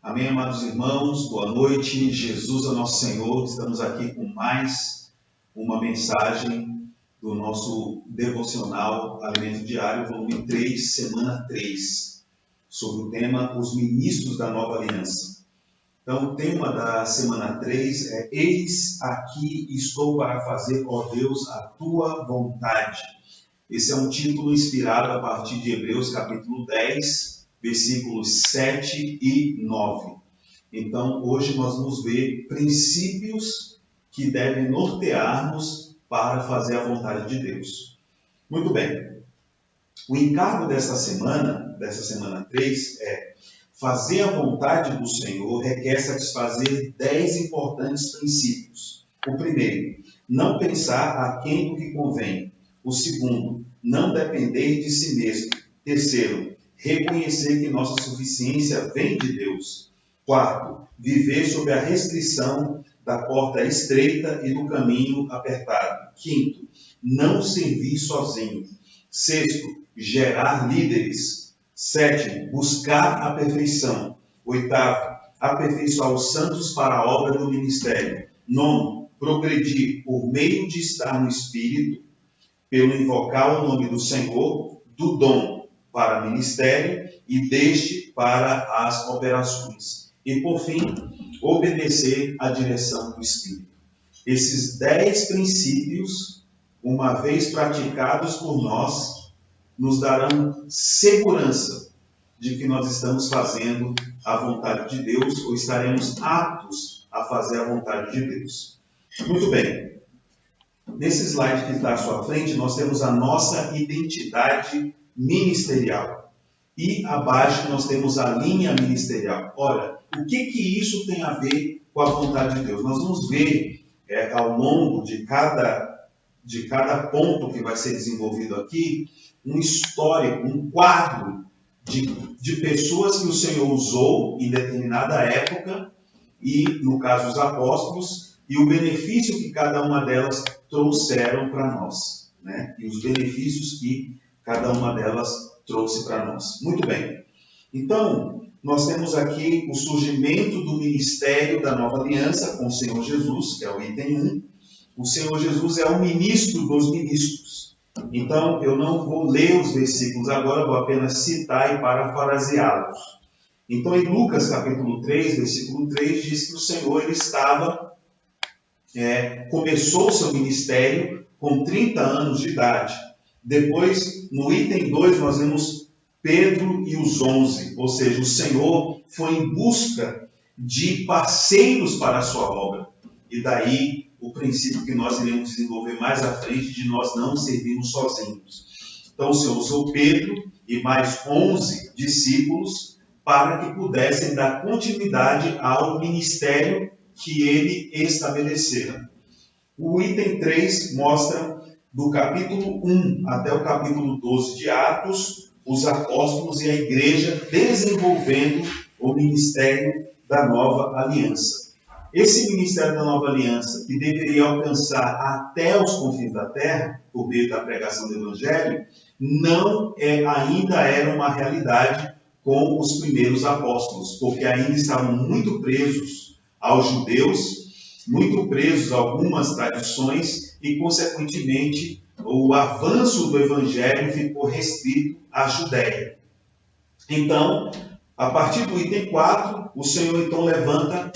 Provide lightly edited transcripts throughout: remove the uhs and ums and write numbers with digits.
Amém, amados irmãos, boa noite, Jesus é nosso Senhor. Estamos aqui com mais uma mensagem do nosso devocional Alimento Diário, volume 3, semana 3, sobre o tema Os Ministros da Nova Aliança. Então, o tema da semana 3 é Eis aqui estou para fazer, ó Deus, a tua vontade. Esse é um título inspirado a partir de Hebreus capítulo 10, versículos 7 e 9. Então, hoje nós vamos ver princípios que devem nortear-nos para fazer a vontade de Deus. Muito bem. O encargo dessa semana 3, é fazer a vontade do Senhor requer satisfazer 10 importantes princípios. O primeiro, não pensar aquém do que convém. O segundo, não depender de si mesmo. Terceiro, reconhecer que nossa suficiência vem de Deus. Quarto, viver sob a restrição da porta estreita e do caminho apertado. Quinto, não servir sozinho. Sexto, gerar líderes. Sétimo, buscar a perfeição. Oitavo, aperfeiçoar os santos para a obra do ministério. Nono, progredir por meio de estar no Espírito, pelo invocar o nome do Senhor, do dom para o ministério e deste para as operações. E, por fim, obedecer à direção do Espírito. Esses 10 princípios, uma vez praticados por nós, nos darão segurança de que nós estamos fazendo a vontade de Deus ou estaremos aptos a fazer a vontade de Deus. Muito bem. Nesse slide que está à sua frente, nós temos a nossa identidade ministerial. E abaixo nós temos a linha ministerial. Ora, o que isso tem a ver com a vontade de Deus? Nós vamos ver ao longo de cada ponto que vai ser desenvolvido aqui, um histórico, um quadro de pessoas que o Senhor usou em determinada época, e no caso os apóstolos, e o benefício que cada uma delas trouxeram para nós, né? E os benefícios que cada uma delas trouxe para nós. Muito bem. Então, nós temos aqui o surgimento do ministério da nova aliança com o Senhor Jesus, que é o item 1. O Senhor Jesus é o ministro dos ministros. Então, eu não vou ler os versículos agora, vou apenas citar e parafraseá-los. Então, em Lucas capítulo 3, versículo 3, diz que o Senhor ele começou o seu ministério com 30 anos de idade. Depois, no item 2, nós vemos Pedro e os 11, ou seja, o Senhor foi em busca de parceiros para a sua obra. E daí o princípio que nós iremos desenvolver mais à frente de nós não servirmos sozinhos. Então o Senhor usou Pedro e mais 11 discípulos para que pudessem dar continuidade ao ministério que ele estabelecera. O item 3 mostra do capítulo 1 até o capítulo 12 de Atos, os apóstolos e a igreja desenvolvendo o ministério da nova aliança. Esse ministério da nova aliança, que deveria alcançar até os confins da terra, por meio da pregação do evangelho, ainda era uma realidade com os primeiros apóstolos, porque ainda estavam muito presos aos judeus, muito presos a algumas tradições e, consequentemente, o avanço do evangelho ficou restrito à Judéia. Então, a partir do item 4, o Senhor então levanta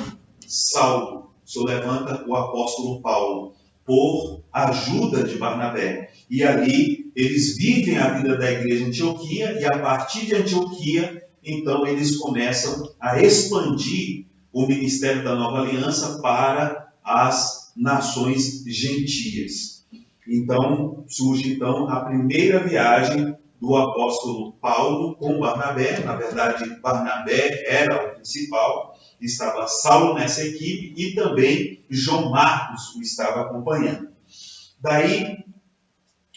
Saulo, o Senhor levanta o apóstolo Paulo, por ajuda de Barnabé. E ali eles vivem a vida da igreja de Antioquia, e a partir de Antioquia, então eles começam a expandir o ministério da nova aliança para as nações gentias. Então, surge a primeira viagem do apóstolo Paulo com Barnabé. Na verdade, Barnabé era o principal, estava Saulo nessa equipe e também João Marcos o estava acompanhando. Daí,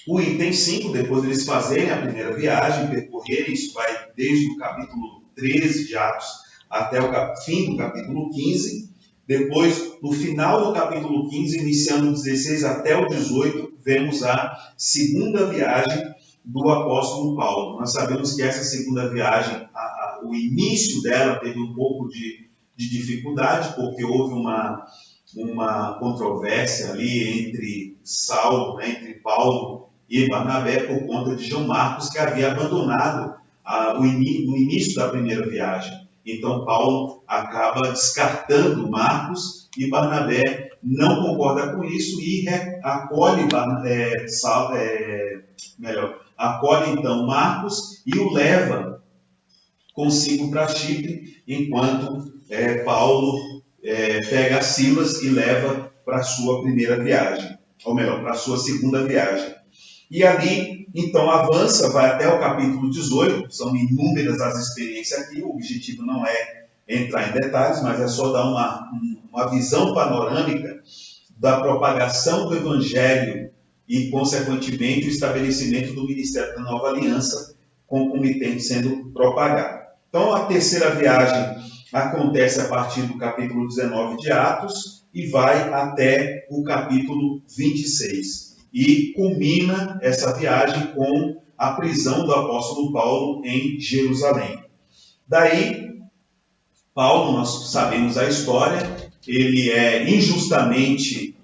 o item 5, depois de eles fazerem a primeira viagem, percorrerem, isso vai desde o capítulo 13 de Atos até o fim do capítulo 15. Depois, no final do capítulo 15, iniciando o 16 até o 18, vemos a segunda viagem do apóstolo Paulo. Nós sabemos que essa segunda viagem, o início dela teve um pouco de dificuldade, porque houve uma controvérsia ali entre Saulo, né, entre Paulo e Barnabé, por conta de João Marcos, que havia abandonado no início da primeira viagem. Então, Paulo acaba descartando Marcos e Barnabé não concorda com isso e acolhe então Marcos e o leva consigo para Chipre, enquanto Paulo pega Silas e leva para a sua primeira viagem, ou melhor, para a sua segunda viagem. E ali, então, avança, vai até o capítulo 18, são inúmeras as experiências aqui, o objetivo não é entrar em detalhes, mas é só dar uma visão panorâmica da propagação do Evangelho e, consequentemente, o estabelecimento do Ministério da Nova Aliança, concomitante sendo propagado. Então, a terceira viagem acontece a partir do capítulo 19 de Atos e vai até o capítulo 26. E culmina essa viagem com a prisão do apóstolo Paulo em Jerusalém. Daí, Paulo, nós sabemos a história, ele é injustamente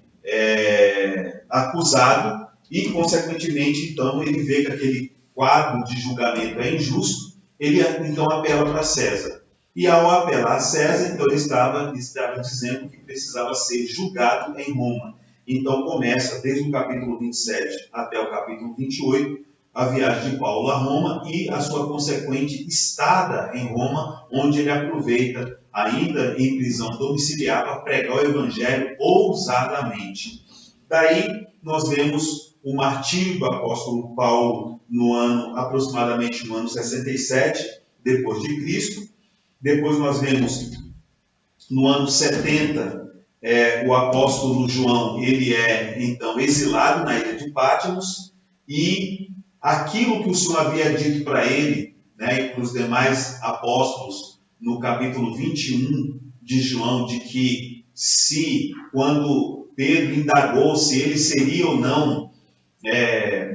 acusado e, consequentemente, então, ele vê que aquele quadro de julgamento é injusto, ele então apela para César. E ao apelar a César, então ele estava dizendo que precisava ser julgado em Roma. Então começa desde o capítulo 27 até o capítulo 28, a viagem de Paulo a Roma e a sua consequente estada em Roma, onde ele aproveita, ainda em prisão domiciliar, para pregar o evangelho ousadamente. Daí nós vemos o martírio do apóstolo Paulo aproximadamente no ano 67 depois de Cristo. Depois nós vemos no ano 70 o apóstolo João, ele é então exilado na ilha de Patmos, e aquilo que o Senhor havia dito para ele, né, e para os demais apóstolos no capítulo 21 de João, de que quando Pedro indagou se ele seria ou não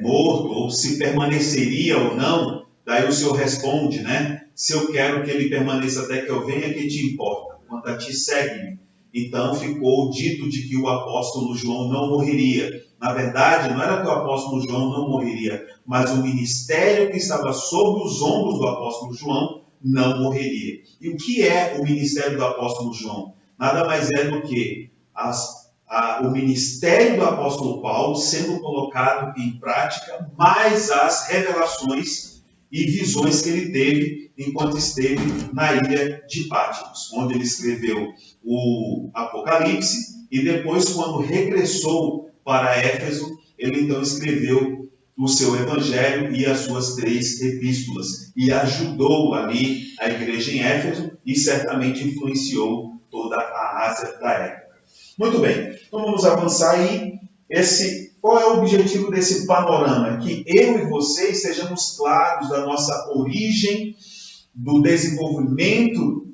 morto, ou se permaneceria ou não, daí o Senhor responde, né? Se eu quero que ele permaneça até que eu venha, que te importa? Quanto a ti, segue-me. Então ficou dito de que o apóstolo João não morreria. Na verdade, não era que o apóstolo João não morreria, mas o ministério que estava sob os ombros do apóstolo João não morreria. E o que é o ministério do apóstolo João? Nada mais é do que o ministério do apóstolo Paulo sendo colocado em prática, mais as revelações e visões que ele teve enquanto esteve na ilha de Patmos, onde ele escreveu o Apocalipse, e depois, quando regressou para Éfeso, ele então escreveu o seu evangelho e as suas 3 epístolas, e ajudou ali a igreja em Éfeso e certamente influenciou toda a Ásia da época. Muito bem, então vamos avançar aí. Qual é o objetivo desse panorama? Que eu e vocês sejamos claros da nossa origem, do desenvolvimento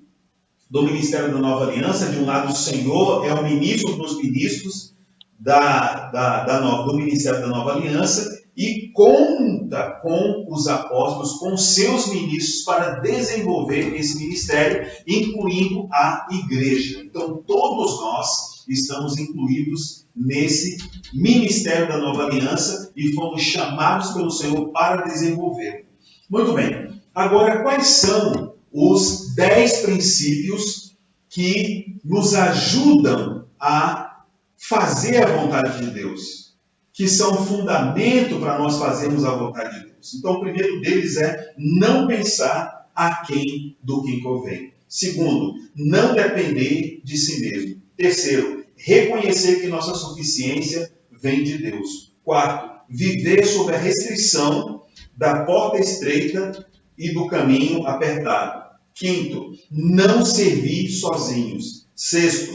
do Ministério da Nova Aliança. De um lado, o Senhor é o ministro dos ministros do Ministério da Nova Aliança e conta com os apóstolos, com seus ministros, para desenvolver esse ministério, incluindo a igreja. Então, todos nós estamos incluídos nesse ministério da Nova Aliança e fomos chamados pelo Senhor para desenvolvê-lo. Muito bem. Agora, quais são os 10 princípios que nos ajudam a fazer a vontade de Deus, que são fundamento para nós fazermos a vontade de Deus? Então, o primeiro deles é não pensar aquém do que convém. Segundo, não depender de si mesmo. Terceiro, reconhecer que nossa suficiência vem de Deus. Quarto, viver sob a restrição da porta estreita e do caminho apertado. Quinto, não servir sozinhos. Sexto,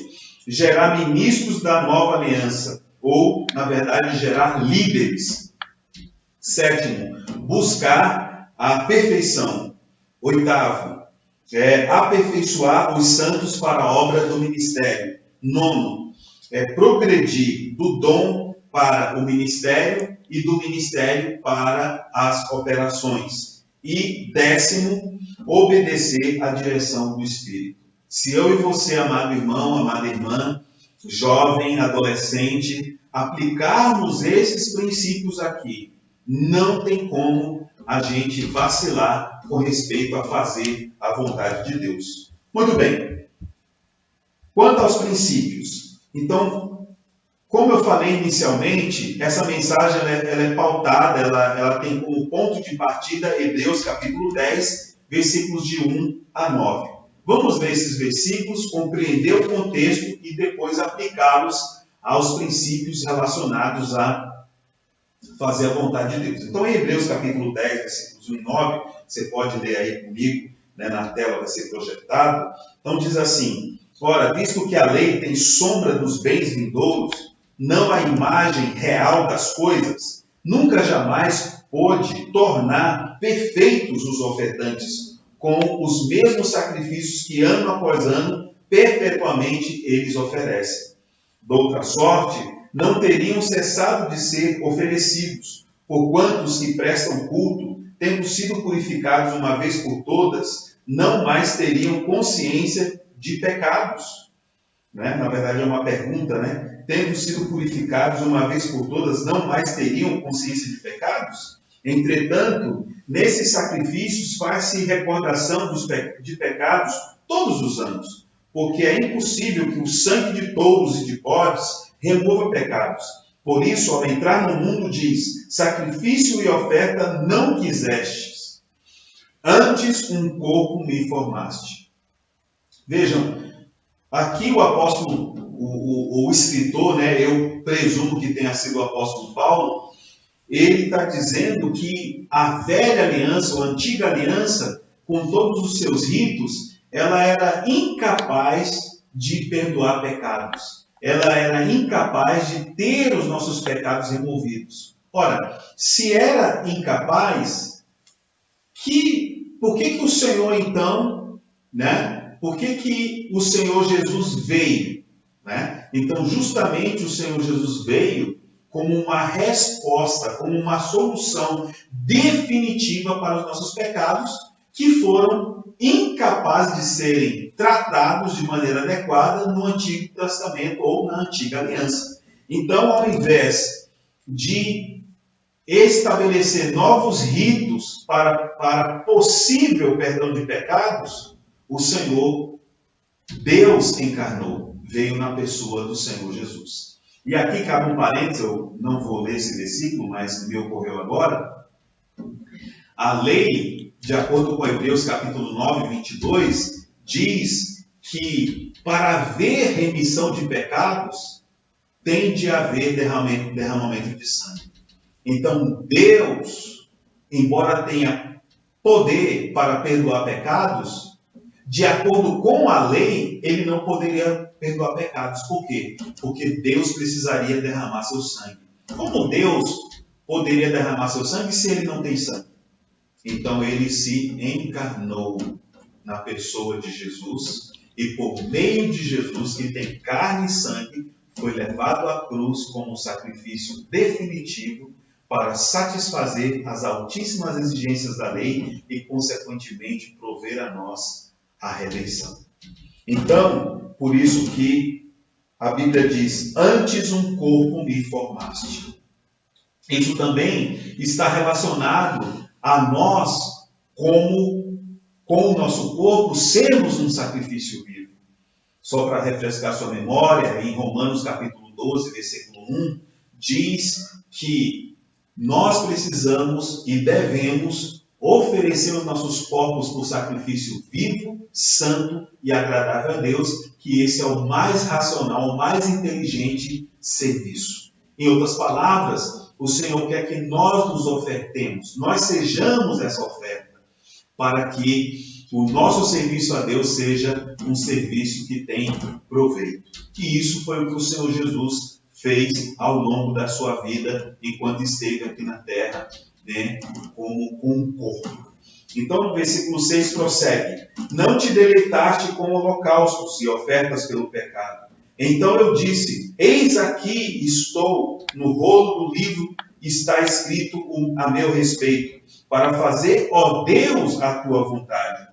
gerar ministros da nova aliança, ou, na verdade, gerar líderes. Sétimo, buscar a perfeição. Oitavo, aperfeiçoar os santos para a obra do ministério. Nono, progredir do dom para o ministério e do ministério para as operações. E 10º, obedecer à direção do Espírito. Se eu e você, amado irmão, amada irmã, jovem, adolescente, aplicarmos esses princípios aqui, não tem como a gente vacilar com respeito a fazer a vontade de Deus. Muito bem. Quanto aos princípios, então, como eu falei inicialmente, essa mensagem ela é pautada, ela tem como ponto de partida Hebreus capítulo 10, versículos de 1 a 9. Vamos ler esses versículos, compreender o contexto e depois aplicá-los aos princípios relacionados a fazer a vontade de Deus. Então, em Hebreus capítulo 10, versículos 1 e 9, você pode ler aí comigo, né, na tela vai ser projetado. Então diz assim: ora, visto que a lei tem sombra dos bens vindouros, não a imagem real das coisas, nunca jamais pôde tornar perfeitos os ofertantes com os mesmos sacrifícios que ano após ano perpetuamente eles oferecem. Doutra sorte, não teriam cessado de ser oferecidos, porquanto os que prestam culto, tendo sido purificados uma vez por todas, não mais teriam consciência de pecados. Né? Na verdade é uma pergunta, né? Tendo sido purificados uma vez por todas, não mais teriam consciência de pecados? Entretanto, nesses sacrifícios faz-se recordação de pecados todos os anos, porque é impossível que o sangue de touros e de bodes remova pecados. Por isso, ao entrar no mundo, diz: sacrifício e oferta não quisestes, antes um corpo me formaste. Vejam, aqui o apóstolo, o escritor, né, eu presumo que tenha sido o apóstolo Paulo, ele está dizendo que a velha aliança, ou a antiga aliança, com todos os seus ritos, ela era incapaz de perdoar pecados. Ela era incapaz de ter os nossos pecados removidos. Ora, se era incapaz, por que o Senhor então, né? Por que o Senhor Jesus veio? Né? Então, justamente o Senhor Jesus veio como uma resposta, como uma solução definitiva para os nossos pecados, que foram incapazes de serem tratados de maneira adequada no Antigo Testamento ou na Antiga Aliança. Então, ao invés de estabelecer novos ritos para possível perdão de pecados, o Senhor, Deus encarnou, veio na pessoa do Senhor Jesus. E aqui cabe um parênteses, eu não vou ler esse versículo, mas me ocorreu agora. A lei, de acordo com Hebreus capítulo 9, 22, diz que para haver remissão de pecados, tem de haver derramamento de sangue. Então, Deus, embora tenha poder para perdoar pecados, de acordo com a lei, ele não poderia perdoar pecados. Por quê? Porque Deus precisaria derramar seu sangue. Como Deus poderia derramar seu sangue se ele não tem sangue? Então ele se encarnou na pessoa de Jesus e por meio de Jesus, que tem carne e sangue, foi levado à cruz como um sacrifício definitivo para satisfazer as altíssimas exigências da lei e, consequentemente, prover a nós a redenção. Então, por isso que a Bíblia diz: antes um corpo me formaste. Isso também está relacionado a nós, com o nosso corpo, sermos um sacrifício vivo. Só para refrescar sua memória, em Romanos capítulo 12, versículo 1, diz que nós precisamos e devemos oferecer os nossos corpos por sacrifício vivo, santo e agradável a Deus, que esse é o mais racional, o mais inteligente serviço. Em outras palavras, o Senhor quer que nós nos ofertemos, nós sejamos essa oferta, para que o nosso serviço a Deus seja um serviço que tem proveito. E isso foi o que o Senhor Jesus fez ao longo da sua vida, enquanto esteve aqui na terra, né, como um corpo. Então, no versículo 6 prossegue: não te deleitaste com holocaustos e ofertas pelo pecado. Então eu disse: eis aqui estou, no rolo do livro está escrito a meu respeito. para fazer, ó Deus, a tua vontade.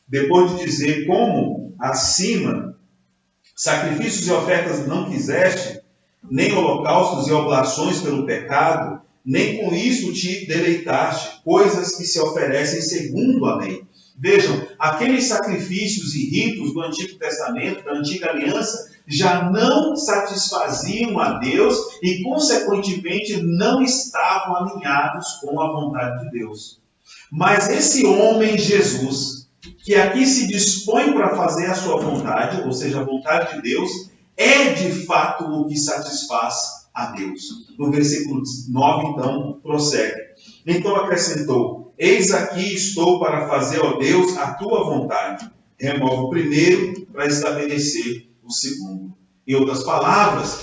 Depois de dizer como acima, sacrifícios e ofertas não quiseste, nem holocaustos e oblações pelo pecado, nem com isso te deleitaste, coisas que se oferecem segundo a lei. Vejam, aqueles sacrifícios e ritos do Antigo Testamento, da Antiga Aliança, já não satisfaziam a Deus e, consequentemente, não estavam alinhados com a vontade de Deus. Mas esse homem, Jesus, que aqui se dispõe para fazer a sua vontade, ou seja, a vontade de Deus, é de fato o que satisfaz a Deus. No versículo 9, então, prossegue. Então acrescentou: eis aqui estou para fazer, ó Deus, a tua vontade. Remove o primeiro para estabelecer o segundo. Em outras palavras,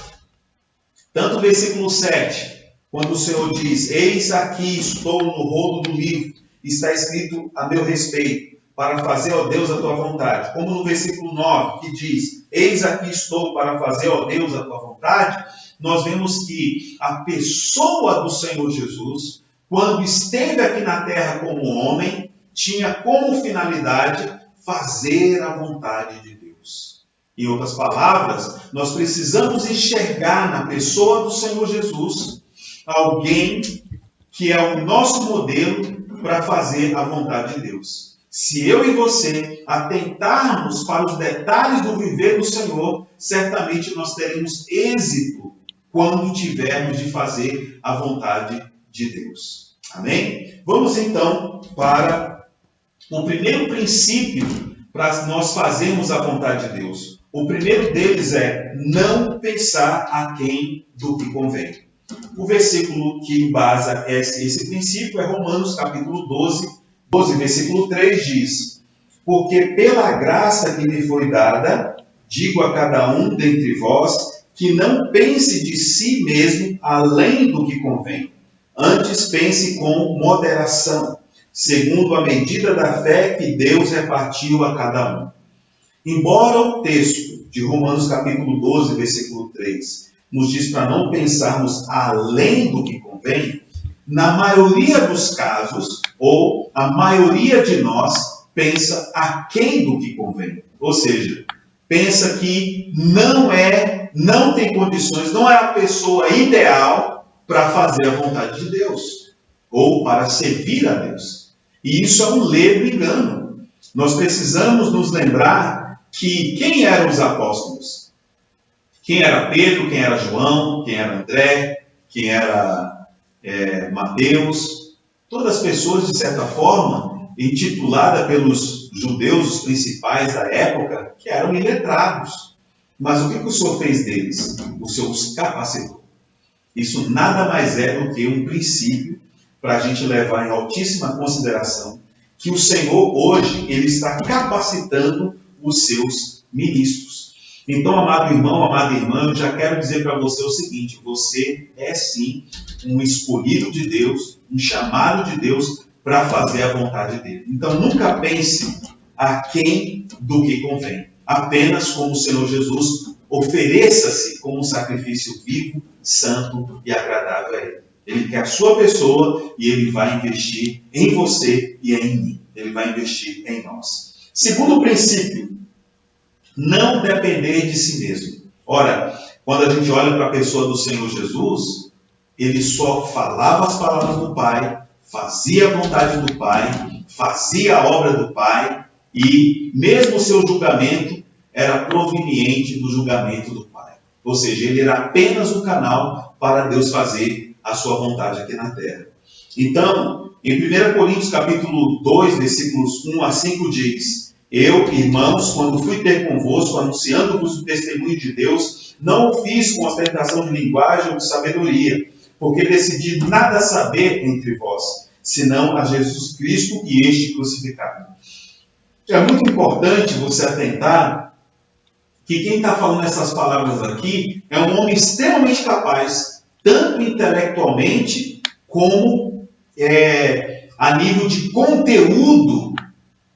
tanto o versículo 7, quando o Senhor diz: eis aqui estou no rolo do livro, está escrito a meu respeito, para fazer, ó Deus, a tua vontade. Como no versículo 9, que diz: eis aqui estou para fazer, ó Deus, a tua vontade. Nós vemos que a pessoa do Senhor Jesus, quando esteve aqui na terra como homem, tinha como finalidade fazer a vontade de Deus. Em outras palavras, nós precisamos enxergar na pessoa do Senhor Jesus alguém que é o nosso modelo para fazer a vontade de Deus. Se eu e você atentarmos para os detalhes do viver do Senhor, certamente nós teremos êxito quando tivermos de fazer a vontade de Deus. Amém? Vamos então para o primeiro princípio para nós fazermos a vontade de Deus. O primeiro deles é não pensar aquém do que convém. O versículo que embasa esse princípio é Romanos capítulo 12, versículo 3 diz: porque pela graça que lhe foi dada, digo a cada um dentre vós, que não pense de si mesmo além do que convém. Antes pense com moderação, segundo a medida da fé que Deus repartiu a cada um. Embora o texto de Romanos capítulo 12, versículo 3, nos diz para não pensarmos além do que convém, na maioria dos casos, ou a maioria de nós, pensa aquém do que convém. Ou seja, pensa que não tem condições, não é a pessoa ideal para fazer a vontade de Deus, ou para servir a Deus. E isso é um ledo engano. Nós precisamos nos lembrar que quem eram os apóstolos? Quem era Pedro, quem era João, quem era André, quem era Mateus? Todas as pessoas, de certa forma, intituladas pelos judeus, os principais da época, que eram iletrados. Mas o que o Senhor fez deles? O Senhor os capacitou. Isso nada mais é do que um princípio para a gente levar em altíssima consideração que o Senhor hoje ele está capacitando os seus ministros. Então, amado irmão, amada irmã, eu já quero dizer para você o seguinte: você é sim um escolhido de Deus, um chamado de Deus para fazer a vontade dele. Então, nunca pense aquém do que convém. Apenas como o Senhor Jesus, ofereça-se como um sacrifício vivo, santo e agradável a Ele. Ele quer a sua pessoa e Ele vai investir em você e em mim. Ele vai investir em nós. Segundo princípio, não depender de si mesmo. Ora, quando a gente olha para a pessoa do Senhor Jesus, Ele só falava as palavras do Pai, fazia a vontade do Pai, fazia a obra do Pai, e mesmo o seu julgamento era proveniente do julgamento do Pai. Ou seja, ele era apenas um canal para Deus fazer a sua vontade aqui na terra. Então, em 1 Coríntios capítulo 2, versículos 1 a 5 diz: eu, irmãos, quando fui ter convosco, anunciando-vos o testemunho de Deus, não o fiz com ostentação de linguagem ou de sabedoria, porque decidi nada saber entre vós, senão a Jesus Cristo e este crucificado. É muito importante você atentar que quem está falando essas palavras aqui é um homem extremamente capaz, tanto intelectualmente como a nível de conteúdo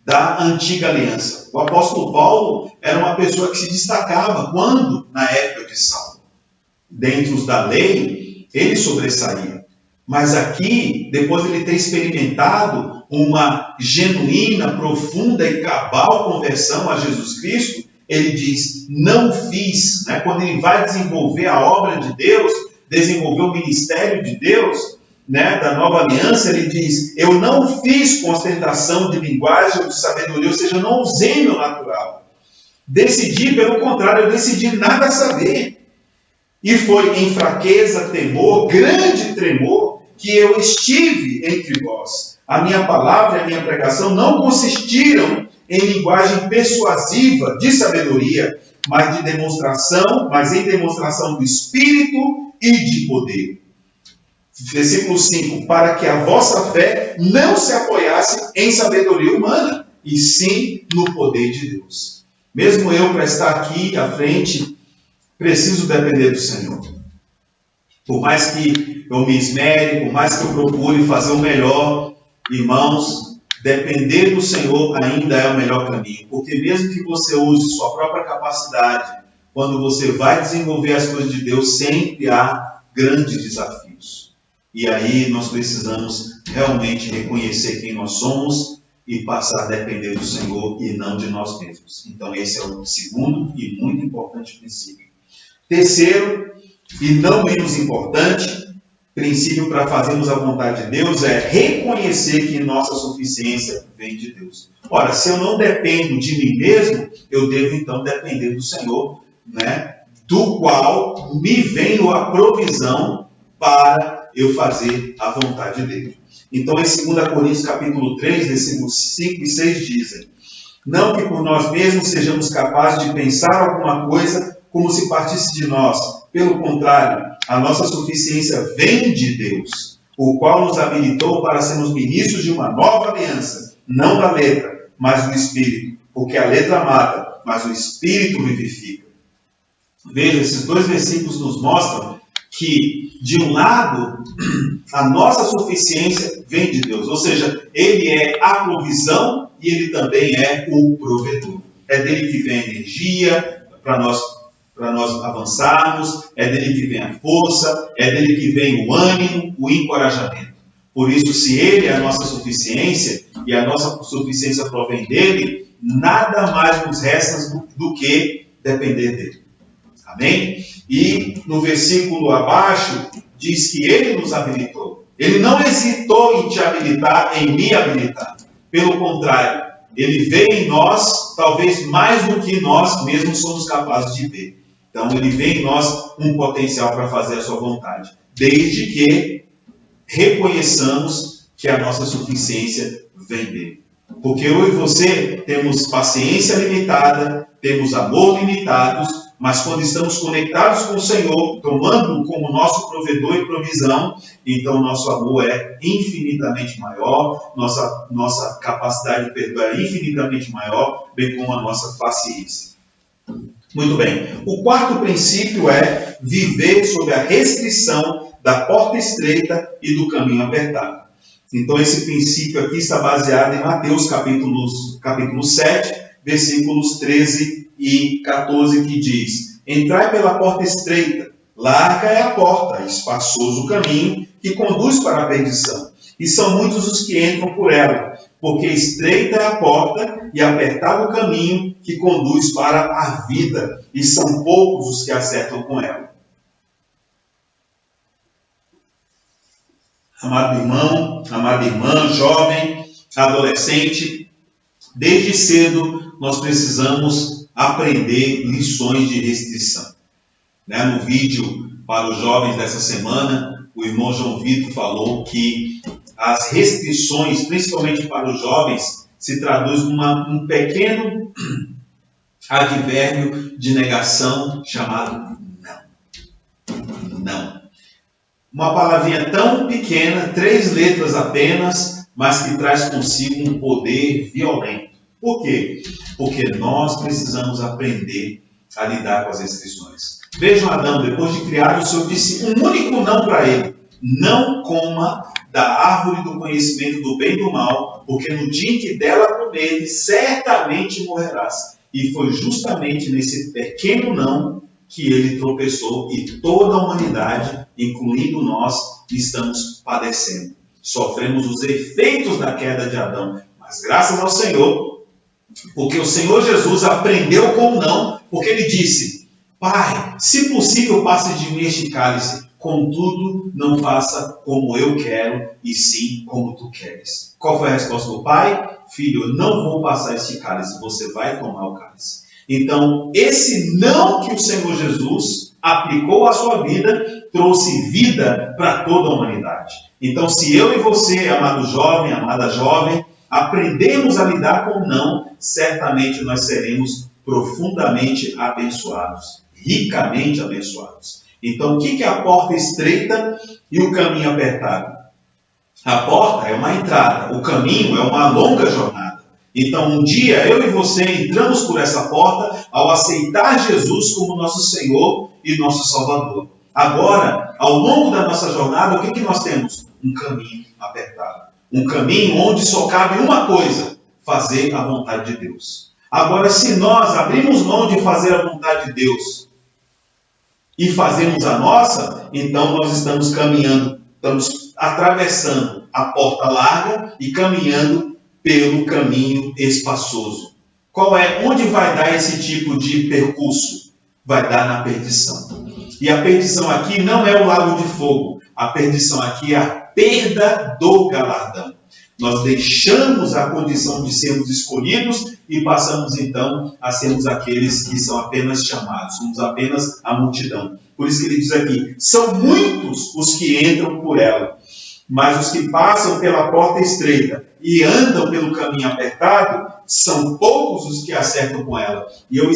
da antiga aliança. O apóstolo Paulo era uma pessoa que se destacava quando, na época de Saulo, dentro da lei, ele sobressaía. Mas aqui, depois de ele ter experimentado uma genuína, profunda e cabal conversão a Jesus Cristo, ele diz, não fiz, né? Quando ele vai desenvolver a obra de Deus, desenvolver o ministério de Deus, né, da nova aliança, ele diz, eu não fiz com ostentação de linguagem ou de sabedoria, ou seja, eu não usei meu natural. Decidi, pelo contrário, eu decidi nada saber. E foi em fraqueza, temor, grande tremor, que eu estive entre vós. A minha palavra e a minha pregação não consistiram em linguagem persuasiva de sabedoria, mas em demonstração do Espírito e de poder. Versículo 5, para que a vossa fé não se apoiasse em sabedoria humana, e sim no poder de Deus. Mesmo eu, para estar aqui à frente, preciso depender do Senhor. Por mais que eu me esmere, por mais que eu procure fazer o melhor, irmãos, depender do Senhor ainda é o melhor caminho. Porque mesmo que você use sua própria capacidade, quando você vai desenvolver as coisas de Deus, sempre há grandes desafios. E aí nós precisamos realmente reconhecer quem nós somos e passar a depender do Senhor e não de nós mesmos. Então esse é o segundo e muito importante princípio. Terceiro, e não menos importante, princípio para fazermos a vontade de Deus é reconhecer que nossa suficiência vem de Deus. Ora, se eu não dependo de mim mesmo, eu devo então depender do Senhor, né? Do qual me vem a provisão para eu fazer a vontade dele. Então, em 2 Coríntios capítulo 3, versículos 5 e 6 dizem, não que por nós mesmos sejamos capazes de pensar alguma coisa como se partisse de nós. Pelo contrário, a nossa suficiência vem de Deus, o qual nos habilitou para sermos ministros de uma nova aliança, não da letra, mas do Espírito, porque a letra mata, mas o Espírito vivifica. Veja, esses dois versículos nos mostram que, de um lado, a nossa suficiência vem de Deus, ou seja, Ele é a provisão e Ele também é o provedor. É dele que vem a energia para nós avançarmos, é dele que vem a força, é dele que vem o ânimo, o encorajamento. Por isso, se Ele é a nossa suficiência e a nossa suficiência provém dele, nada mais nos resta do que depender dele. Amém? E no versículo abaixo, diz que Ele nos habilitou. Ele não hesitou em te habilitar, em me habilitar. Pelo contrário, Ele vê em nós, talvez mais do que nós mesmos somos capazes de ver. Então, Ele vê em nós um potencial para fazer a sua vontade. Desde que reconheçamos que a nossa suficiência vem dele. Porque eu e você temos paciência limitada, temos amor limitados, mas quando estamos conectados com o Senhor, tomando como nosso provedor e provisão, então nosso amor é infinitamente maior, nossa capacidade de perdoar é infinitamente maior, bem como a nossa paciência. Muito bem. O quarto princípio é viver sob a restrição da porta estreita e do caminho apertado. Então esse princípio aqui está baseado em Mateus capítulo 7, versículos 13 e 14, que diz, entrai pela porta estreita, larga é a porta, espaçoso o caminho que conduz para a perdição, e são muitos os que entram por ela, porque estreita é a porta e apertado o caminho que conduz para a vida, e são poucos os que acertam com ela. Amado irmão, amada irmã, jovem, adolescente, desde cedo nós precisamos aprender lições de restrição. No vídeo para os jovens dessa semana, o irmão João Vitor falou que as restrições, principalmente para os jovens, se traduz num pequeno advérbio de negação chamado não. Não. Uma palavrinha tão pequena, 3 letras apenas, mas que traz consigo um poder violento. Por quê? Porque nós precisamos aprender a lidar com as restrições. Vejam Adão, depois de criar o seu discípulo, um único não para ele. Não coma da árvore do conhecimento do bem e do mal, porque no dia em que dela comer, certamente morrerás. E foi justamente nesse pequeno não que ele tropeçou e toda a humanidade, incluindo nós, estamos padecendo. Sofremos os efeitos da queda de Adão, mas graças ao Senhor, porque o Senhor Jesus aprendeu com o não, porque ele disse: Pai, se possível, passe de mim este cálice, contudo, não faça como eu quero, e sim como tu queres. Qual foi a resposta do Pai? Filho, eu não vou passar este cálice, você vai tomar o cálice. Então, esse não que o Senhor Jesus aplicou à sua vida, trouxe vida para toda a humanidade. Então, se eu e você, amado jovem, amada jovem, aprendemos a lidar com o não, certamente nós seremos profundamente abençoados, ricamente abençoados. Então, o que é a porta estreita e o caminho apertado? A porta é uma entrada, o caminho é uma longa jornada. Então, um dia eu e você entramos por essa porta ao aceitar Jesus como nosso Senhor e nosso Salvador. Agora, ao longo da nossa jornada, o que nós temos? Um caminho apertado. Um caminho onde só cabe uma coisa: fazer a vontade de Deus. Agora, se nós abrimos mão de fazer a vontade de Deus e fazemos a nossa, então nós estamos caminhando, estamos atravessando a porta larga e caminhando pelo caminho espaçoso. Onde vai dar esse tipo de percurso? Vai dar na perdição. E a perdição aqui não é o lago de fogo. A perdição aqui é a perda do galardão. Nós deixamos a condição de sermos escolhidos e passamos então a sermos aqueles que são apenas chamados, somos apenas a multidão. Por isso que ele diz aqui: são muitos os que entram por ela, mas os que passam pela porta estreita e andam pelo caminho apertado, são poucos os que acertam com ela. E eu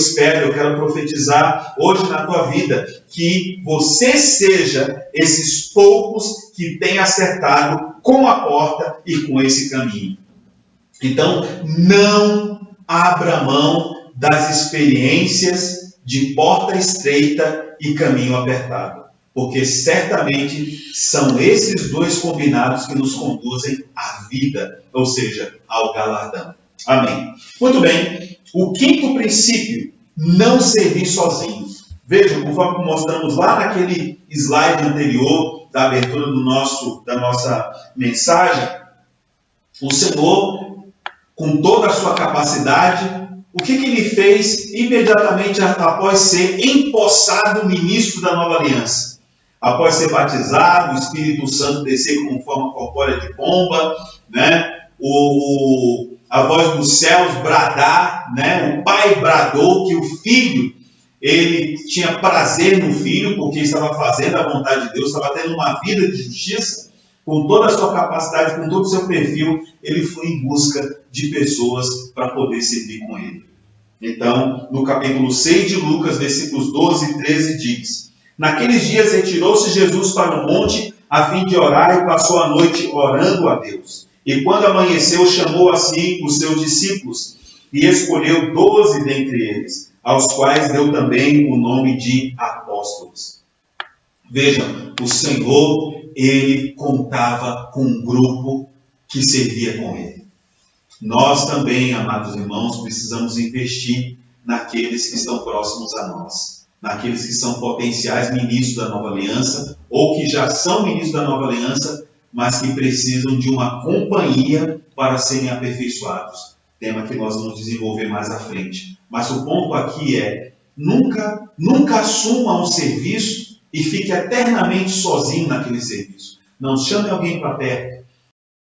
quero profetizar hoje na tua vida, que você seja esses poucos que têm acertado com a porta e com esse caminho. Então, não abra mão das experiências de porta estreita e caminho apertado, porque certamente são esses dois combinados que nos conduzem à vida, ou seja, ao galardão. Amém. Muito bem. O quinto princípio: não servir sozinho. Vejam, conforme mostramos lá naquele slide anterior da abertura da nossa mensagem, o Senhor, com toda a sua capacidade, o que ele fez imediatamente após ser empossado ministro da nova aliança? Após ser batizado, o Espírito Santo descer com forma corpórea de pomba, né? A voz dos céus bradar, né? O pai bradou que o filho, ele tinha prazer no filho, porque estava fazendo a vontade de Deus, estava tendo uma vida de justiça, com toda a sua capacidade, com todo o seu perfil, ele foi em busca de pessoas para poder servir com ele. Então, no capítulo 6 de Lucas, versículos 12 e 13, diz: naqueles dias retirou-se Jesus para o monte, a fim de orar, e passou a noite orando a Deus. E quando amanheceu, chamou a si os seus discípulos, e escolheu 12 dentre eles, aos quais deu também o nome de apóstolos. Vejam, o Senhor, ele contava com um grupo que servia com ele. Nós também, amados irmãos, precisamos investir naqueles que estão próximos a nós, naqueles que são potenciais ministros da nova aliança, ou que já são ministros da nova aliança, mas que precisam de uma companhia para serem aperfeiçoados. Tema que nós vamos desenvolver mais à frente. Mas o ponto aqui é: nunca assuma um serviço e fique eternamente sozinho naquele serviço. Não, chame alguém para perto.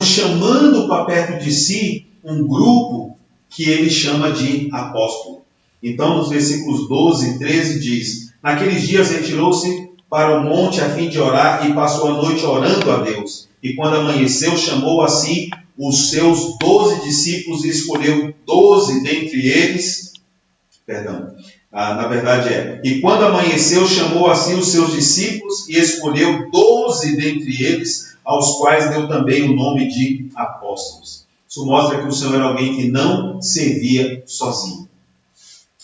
Chamando para perto de si um grupo que ele chama de apóstolo. Então, nos versículos 12 e 13 diz: naqueles dias retirou-se para o monte a fim de orar e passou a noite orando a Deus. E quando amanheceu, chamou a si os seus 12 discípulos e escolheu 12 dentre eles. E quando amanheceu, chamou a si os seus discípulos e escolheu 12 dentre eles, aos quais deu também o nome de apóstolos. Isso mostra que o Senhor era alguém que não servia sozinho.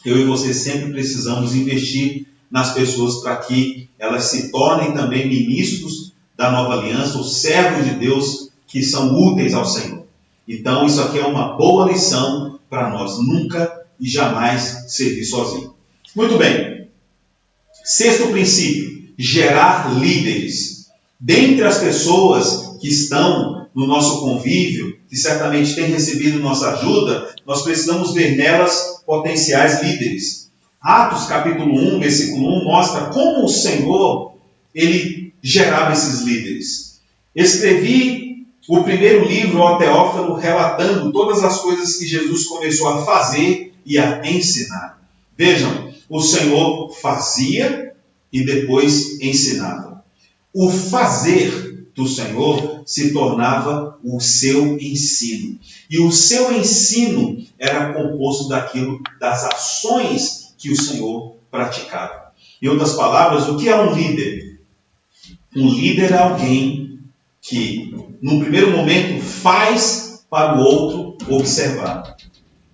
Eu e você sempre precisamos investir nas pessoas para que elas se tornem também ministros da nova aliança, ou servos de Deus que são úteis ao Senhor. Então, isso aqui é uma boa lição para nós, nunca e jamais servir sozinho. Muito bem. Sexto princípio, gerar líderes. Dentre as pessoas que estão no nosso convívio, que certamente têm recebido nossa ajuda, nós precisamos ver nelas potenciais líderes. Atos capítulo 1, versículo 1, mostra como o Senhor, ele gerava esses líderes. Escrevi o primeiro livro ao Teófilo, relatando todas as coisas que Jesus começou a fazer e a ensinar. Vejam, o Senhor fazia e depois ensinava. O fazer do Senhor se tornava o seu ensino. E o seu ensino era composto das ações que o Senhor praticava. Em outras palavras, o que é um líder? Um líder é alguém que, no primeiro momento, faz para o outro observar.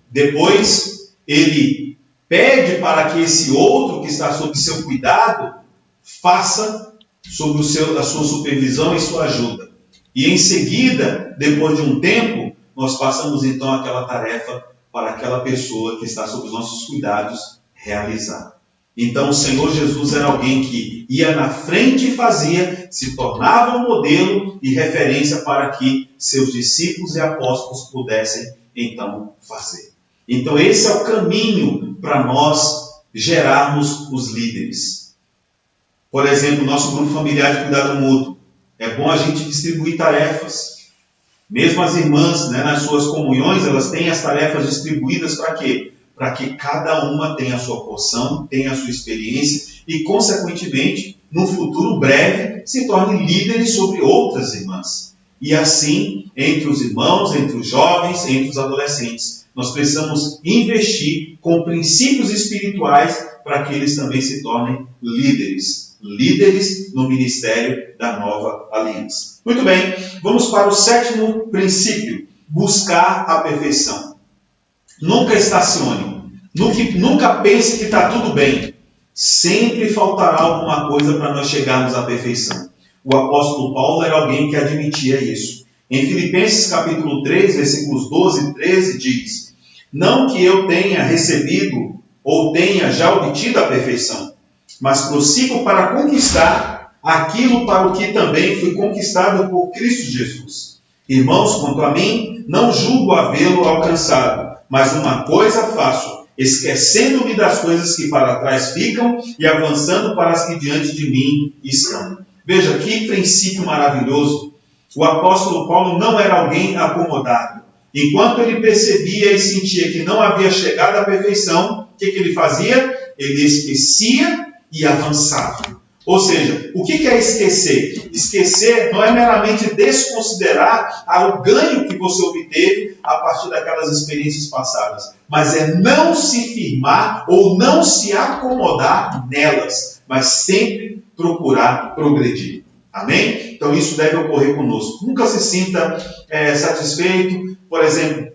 Depois, ele pede para que esse outro que está sob seu cuidado faça sob a sua supervisão e sua ajuda. E em seguida, depois de um tempo, nós passamos então aquela tarefa para aquela pessoa que está sob os nossos cuidados realizar. Então o Senhor Jesus era alguém que ia na frente e fazia, se tornava um modelo e referência para que seus discípulos e apóstolos pudessem então fazer. Então esse é o caminho para nós gerarmos os líderes. Por exemplo, nosso grupo familiar de cuidado mútuo. É bom a gente distribuir tarefas. Mesmo as irmãs, nas suas comunhões, elas têm as tarefas distribuídas para quê? Para que cada uma tenha a sua porção, tenha a sua experiência e, consequentemente, no futuro breve, se torne líderes sobre outras irmãs. E assim, entre os irmãos, entre os jovens, entre os adolescentes, nós precisamos investir com princípios espirituais para que eles também se tornem líderes. Líderes no ministério da nova aliança. Muito bem, vamos para o sétimo princípio, buscar a perfeição. Nunca estacione, nunca pense que está tudo bem. Sempre faltará alguma coisa para nós chegarmos à perfeição. O apóstolo Paulo era alguém que admitia isso. Em Filipenses capítulo 3, versículos 12 e 13 diz: não que eu tenha recebido ou tenha já obtido a perfeição, mas prossigo para conquistar aquilo para o que também fui conquistado por Cristo Jesus. Irmãos, quanto a mim, não julgo havê-lo alcançado, mas uma coisa faço, esquecendo-me das coisas que para trás ficam e avançando para as que diante de mim estão. Veja que princípio maravilhoso. O apóstolo Paulo não era alguém acomodado. Enquanto ele percebia e sentia que não havia chegado à perfeição, o que ele fazia? Ele esquecia e avançava. Ou seja, o que é esquecer? Esquecer não é meramente desconsiderar o ganho que você obteve a partir daquelas experiências passadas, mas é não se firmar ou não se acomodar nelas, mas sempre procurar progredir. Amém? Então isso deve ocorrer conosco. Nunca se sinta satisfeito. Por exemplo,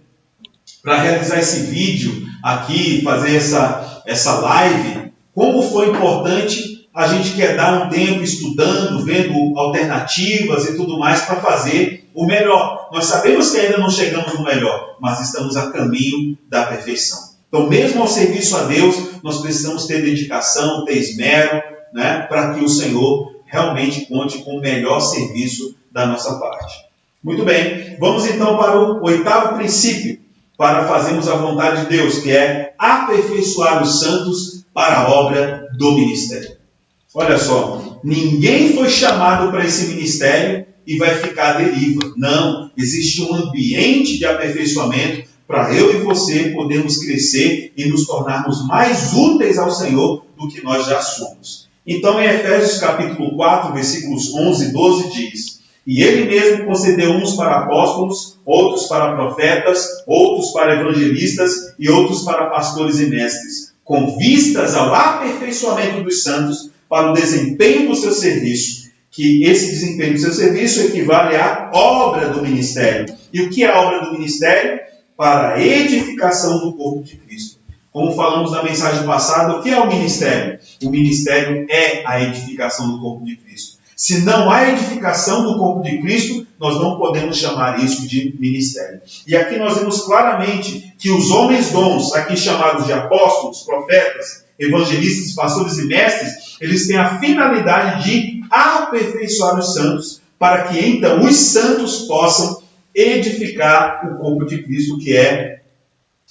para realizar esse vídeo aqui, fazer essa live, como foi importante, a gente quer dar um tempo estudando, vendo alternativas e tudo mais para fazer o melhor. Nós sabemos que ainda não chegamos no melhor, mas estamos a caminho da perfeição. Então, mesmo ao serviço a Deus, nós precisamos ter dedicação, ter esmero, para que o Senhor realmente conte com o melhor serviço da nossa parte. Muito bem, vamos então para o oitavo princípio, para fazermos a vontade de Deus, que é aperfeiçoar os santos para a obra do ministério. Olha só, ninguém foi chamado para esse ministério e vai ficar à deriva. Não, existe um ambiente de aperfeiçoamento para eu e você podermos crescer e nos tornarmos mais úteis ao Senhor do que nós já somos. Então, em Efésios capítulo 4, versículos 11 e 12 diz: e ele mesmo concedeu uns para apóstolos, outros para profetas, outros para evangelistas e outros para pastores e mestres, com vistas ao aperfeiçoamento dos santos para o desempenho do seu serviço, que esse desempenho do seu serviço equivale à obra do ministério. E o que é a obra do ministério? Para a edificação do corpo de Cristo. Como falamos na mensagem passada, o que é o ministério? O ministério é a edificação do corpo de Cristo. Se não há edificação do corpo de Cristo, nós não podemos chamar isso de ministério. E aqui nós vemos claramente que os homens dons, aqui chamados de apóstolos, profetas, evangelistas, pastores e mestres, eles têm a finalidade de aperfeiçoar os santos, para que então os santos possam edificar o corpo de Cristo, que é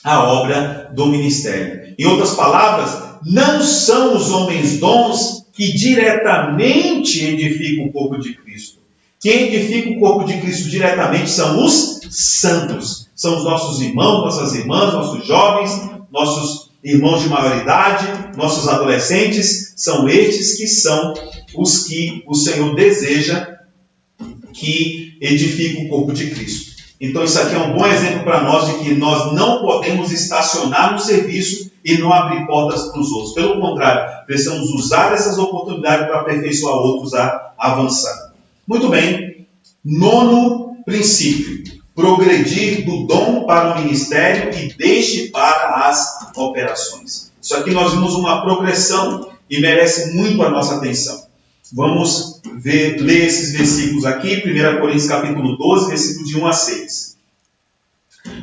a obra do ministério. Em outras palavras, não são os homens dons que diretamente edificam o corpo de Cristo. Quem edifica o corpo de Cristo diretamente são os santos. São os nossos irmãos, nossas irmãs, nossos jovens, nossos irmãos de maioridade, nossos adolescentes. São estes que são os que o Senhor deseja que edifiquem o corpo de Cristo. Então isso aqui é um bom exemplo para nós de que nós não podemos estacionar no serviço e não abrir portas para os outros. Pelo contrário, precisamos usar essas oportunidades para aperfeiçoar outros a avançar. Muito bem. 9º princípio. Progredir do dom para o ministério e deixe para as operações. Isso aqui nós vimos uma progressão e merece muito a nossa atenção. Vamos ler esses versículos aqui, 1 Coríntios capítulo 12, versículos de 1 a 6.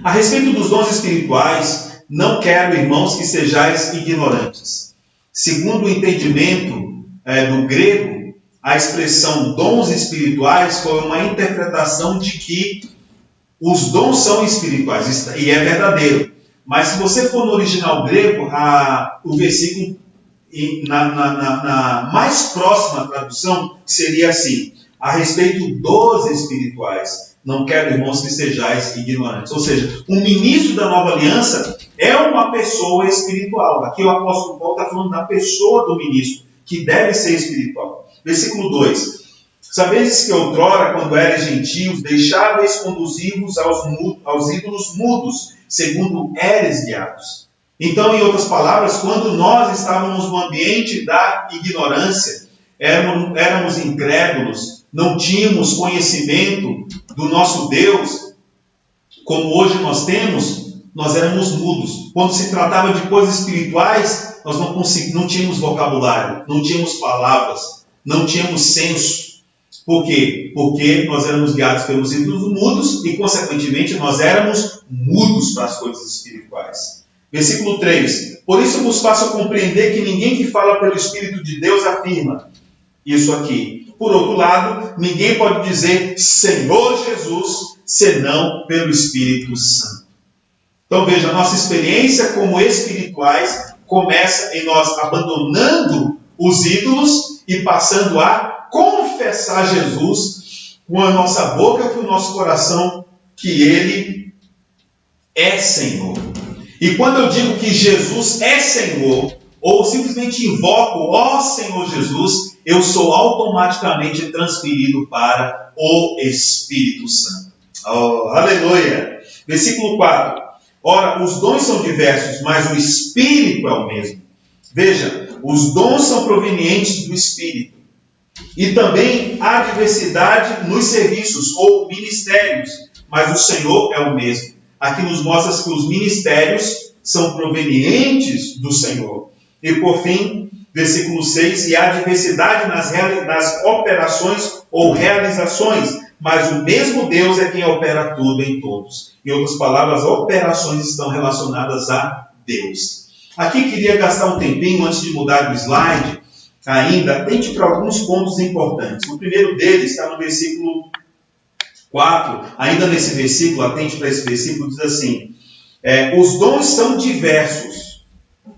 A respeito dos dons espirituais, não quero, irmãos, que sejais ignorantes. Segundo o entendimento do grego, a expressão dons espirituais foi uma interpretação de que os dons são espirituais, e é verdadeiro. Mas se você for no original grego, o versículo na mais próxima tradução seria assim: a respeito dos espirituais, não quero, irmãos, que sejais ignorantes. Ou seja, o ministro da nova aliança é uma pessoa espiritual. Aqui o apóstolo Paulo está falando da pessoa do ministro, que deve ser espiritual. Versículo 2: sabeis que outrora, quando eres gentios, deixáveis conduzir-vos aos ídolos mudos, segundo eres guiados. Então, em outras palavras, quando nós estávamos no ambiente da ignorância, éramos incrédulos, não tínhamos conhecimento do nosso Deus, como hoje nós temos, nós éramos mudos. Quando se tratava de coisas espirituais, nós não tínhamos vocabulário, não tínhamos palavras, não tínhamos senso. Por quê? Porque nós éramos guiados pelos ídolos mudos e, consequentemente, nós éramos mudos para as coisas espirituais. Versículo 3. Por isso vos faço compreender que ninguém que fala pelo Espírito de Deus afirma isso aqui. Por outro lado, ninguém pode dizer Senhor Jesus, senão pelo Espírito Santo. Então veja, a nossa experiência como espirituais começa em nós abandonando os ídolos e passando a confessar Jesus com a nossa boca e com o nosso coração que Ele é Senhor. E quando eu digo que Jesus é Senhor, ou simplesmente invoco, ó Senhor Jesus, eu sou automaticamente transferido para o Espírito Santo. Oh, aleluia! Versículo 4. Ora, os dons são diversos, mas o Espírito é o mesmo. Veja, os dons são provenientes do Espírito. E também há diversidade nos serviços ou ministérios, mas o Senhor é o mesmo. Aqui nos mostra que os ministérios são provenientes do Senhor. E por fim, versículo 6, e há diversidade nas operações ou realizações, mas o mesmo Deus é quem opera tudo em todos. Em outras palavras, operações estão relacionadas a Deus. Aqui queria gastar um tempinho antes de mudar o slide, ainda, atente para alguns pontos importantes. O primeiro deles está no versículo 4, ainda nesse versículo, atente para esse versículo, diz assim: os dons são diversos,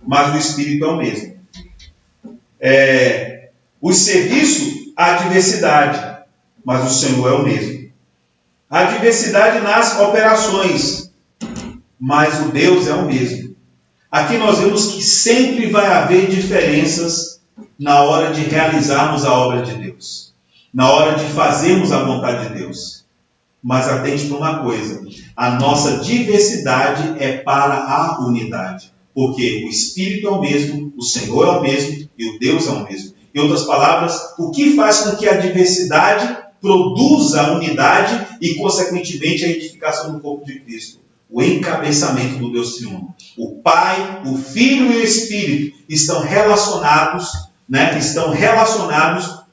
mas o Espírito é o mesmo. Os serviços, há diversidade, mas o Senhor é o mesmo. Há diversidade nas operações, mas o Deus é o mesmo. Aqui nós vemos que sempre vai haver diferenças na hora de realizarmos a obra de Deus, na hora de fazermos a vontade de Deus. Mas atente para uma coisa: a nossa diversidade é para a unidade, porque o Espírito é o mesmo, o Senhor é o mesmo e o Deus é o mesmo. Em outras palavras, o que faz com que a diversidade produza a unidade e, consequentemente, a edificação do corpo de Cristo? O encabeçamento do Deus triuno. O Pai, o Filho e o Espírito estão relacionados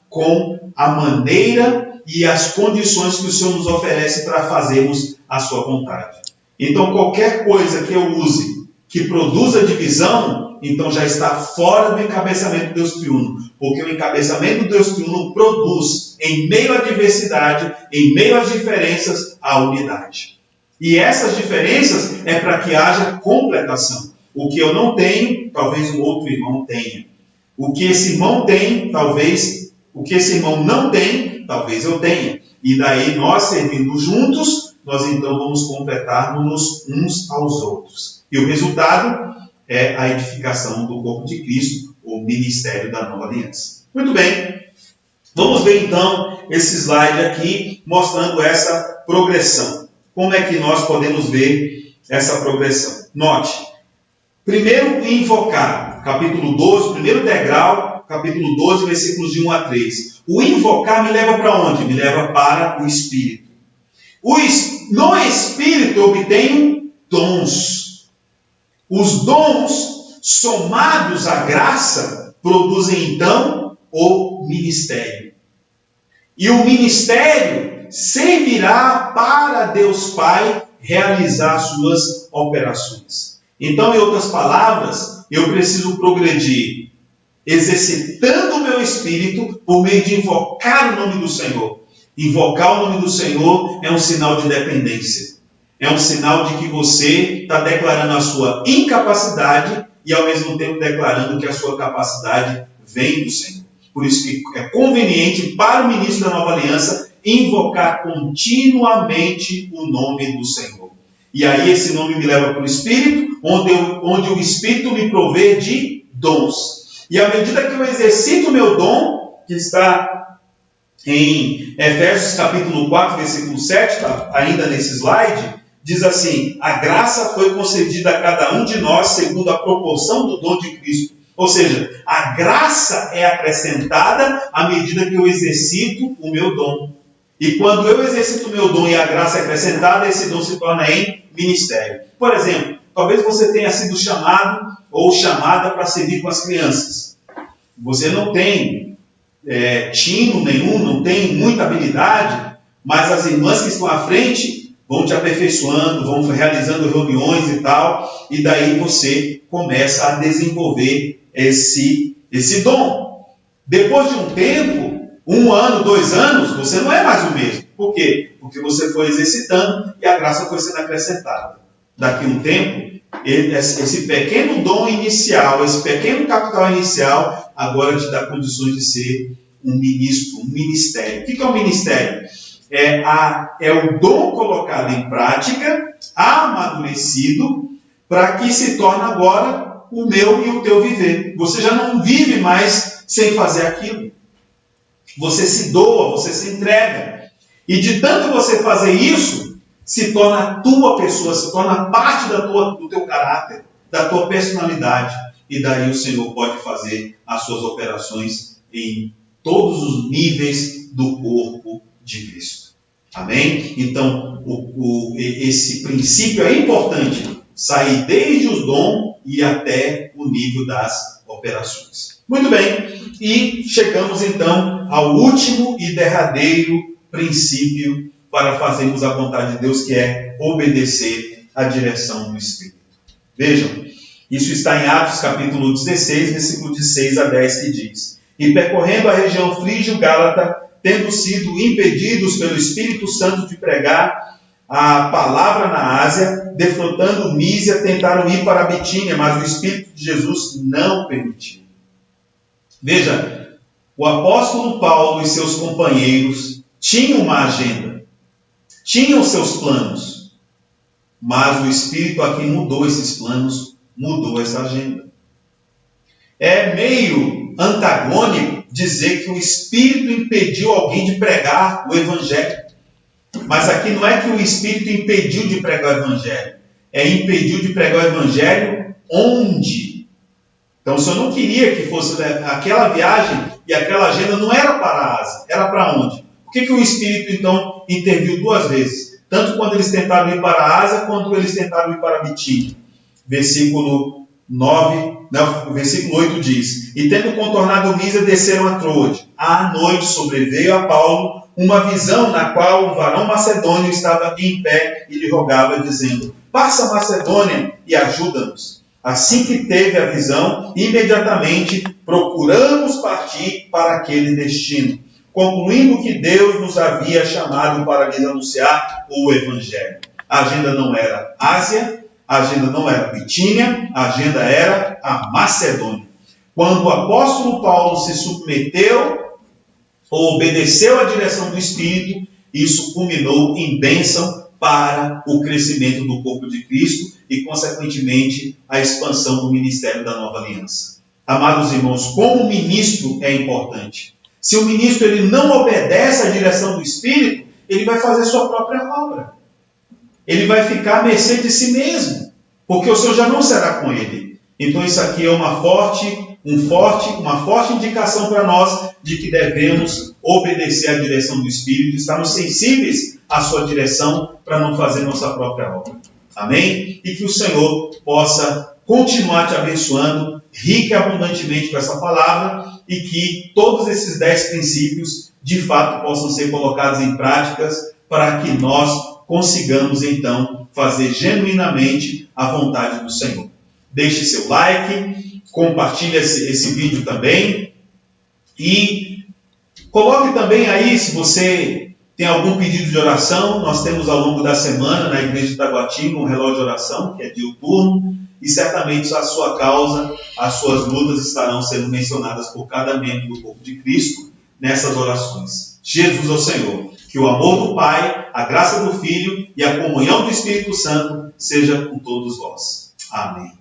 com a maneira e as condições que o Senhor nos oferece para fazermos a sua vontade. Então, qualquer coisa que eu use que produza divisão, então já está fora do encabeçamento do Deus triuno. Porque o encabeçamento do Deus triuno produz, em meio à diversidade, em meio às diferenças, a unidade. E essas diferenças é para que haja completação. O que eu não tenho, talvez o outro irmão tenha. O que esse irmão tem, talvez, o que esse irmão não tem, talvez eu tenha. E daí nós, servindo juntos, nós então vamos completar-nos uns aos outros. E o resultado é a edificação do corpo de Cristo, o ministério da nova aliança. Muito bem. Vamos ver então esse slide aqui, mostrando essa progressão. Como é que nós podemos ver essa progressão? Note, primeiro invocar, capítulo 12, primeiro degrau, capítulo 12, versículos de 1 a 3. O invocar me leva para onde? Me leva para o Espírito. No Espírito eu obtenho dons. Os dons, somados à graça, produzem então o ministério. E o ministério servirá para Deus Pai realizar suas operações. Então, em outras palavras, eu preciso progredir exercitando o meu espírito por meio de invocar o nome do Senhor. Invocar o nome do Senhor é um sinal de dependência. É um sinal de que você está declarando a sua incapacidade e ao mesmo tempo declarando que a sua capacidade vem do Senhor. Por isso que é conveniente para o ministro da Nova Aliança invocar continuamente o nome do Senhor. E aí esse nome me leva para o Espírito, onde o Espírito me provê de dons. E à medida que eu exercito o meu dom, que está em Efésios capítulo 4, versículo 7, tá ainda nesse slide, diz assim: a graça foi concedida a cada um de nós segundo a proporção do dom de Cristo. Ou seja, a graça é acrescentada à medida que eu exercito o meu dom. E quando eu exercito o meu dom e a graça é acrescentada, esse dom se torna em ministério. Por exemplo, talvez você tenha sido chamado ou chamada para servir com as crianças. Você não tem tino nenhum, não tem muita habilidade, mas as irmãs que estão à frente vão te aperfeiçoando, vão realizando reuniões e tal, e daí você começa a desenvolver esse dom. Depois de um tempo, 1 ano, 2 anos, você não é mais o mesmo. Por quê? Porque você foi exercitando e a graça foi sendo acrescentada. Daqui a um tempo, esse pequeno dom inicial, esse pequeno capital inicial, agora te dá condições de ser um ministro, um ministério. O que é um ministério? É o dom colocado em prática, amadurecido, para que se torne agora o meu e o teu viver. Você já não vive mais sem fazer aquilo. Você se doa, você se entrega. E de tanto você fazer isso, se torna a tua pessoa, se torna parte do teu caráter, da tua personalidade. E daí o Senhor pode fazer as suas operações em todos os níveis do corpo de Cristo. Amém? Então, esse princípio é importante. Sair desde os dons e até o nível das operações. Muito bem. E chegamos então ao último e derradeiro princípio para fazermos a vontade de Deus, que é obedecer à direção do Espírito. Vejam, isso está em Atos capítulo 16, versículo de 6 a 10, que diz: e percorrendo a região frígio-gálata, tendo sido impedidos pelo Espírito Santo de pregar a palavra na Ásia, defrontando Mísia, tentaram ir para a Bitínia, mas o Espírito de Jesus não permitiu. Veja, o apóstolo Paulo e seus companheiros tinham uma agenda, tinham seus planos, mas o Espírito aqui mudou esses planos, mudou essa agenda. É meio antagônico dizer que o Espírito impediu alguém de pregar o Evangelho. Mas aqui não é que o Espírito impediu de pregar o Evangelho, é impediu de pregar o Evangelho onde? Então, o Senhor não queria que fosse aquela viagem e aquela agenda não era para a Ásia, era para onde? Por que o Espírito, então, interviu 2 vezes? Tanto quando eles tentaram ir para a Ásia, quanto eles tentaram ir para a Bitínia. Versículo 8 diz: e tendo contornado Mísia, desceram a Troade. À noite sobreveio a Paulo uma visão na qual um varão macedônio estava em pé e lhe rogava, dizendo: passa a Macedônia e ajuda-nos. Assim que teve a visão, imediatamente procuramos partir para aquele destino, concluindo que Deus nos havia chamado para lhes anunciar o Evangelho. A agenda não era Ásia, a agenda não era Bitínia, a agenda era a Macedônia. Quando o apóstolo Paulo se submeteu ou obedeceu à direção do Espírito, isso culminou em bênção para o crescimento do corpo de Cristo e, consequentemente, a expansão do ministério da Nova Aliança. Amados irmãos, como ministro é importante. Se o ministro ele não obedece à direção do Espírito, ele vai fazer sua própria obra. Ele vai ficar à mercê de si mesmo, porque o Senhor já não será com ele. Então isso aqui é uma forte indicação para nós de que devemos obedecer à direção do Espírito, estarmos sensíveis à sua direção para não fazer nossa própria obra. Amém? E que o Senhor possa continuar te abençoando rica e abundantemente com essa palavra e que todos esses 10 princípios de fato possam ser colocados em práticas para que nós consigamos então fazer genuinamente a vontade do Senhor. Deixe seu like, compartilhe esse vídeo também e coloque também aí, se você tem algum pedido de oração, nós temos ao longo da semana na Igreja de Taguatinga um relógio de oração, que é diuturno, e certamente a sua causa, as suas lutas estarão sendo mencionadas por cada membro do corpo de Cristo nessas orações. Jesus é o Senhor. Que o amor do Pai, a graça do Filho e a comunhão do Espírito Santo seja com todos vós. Amém.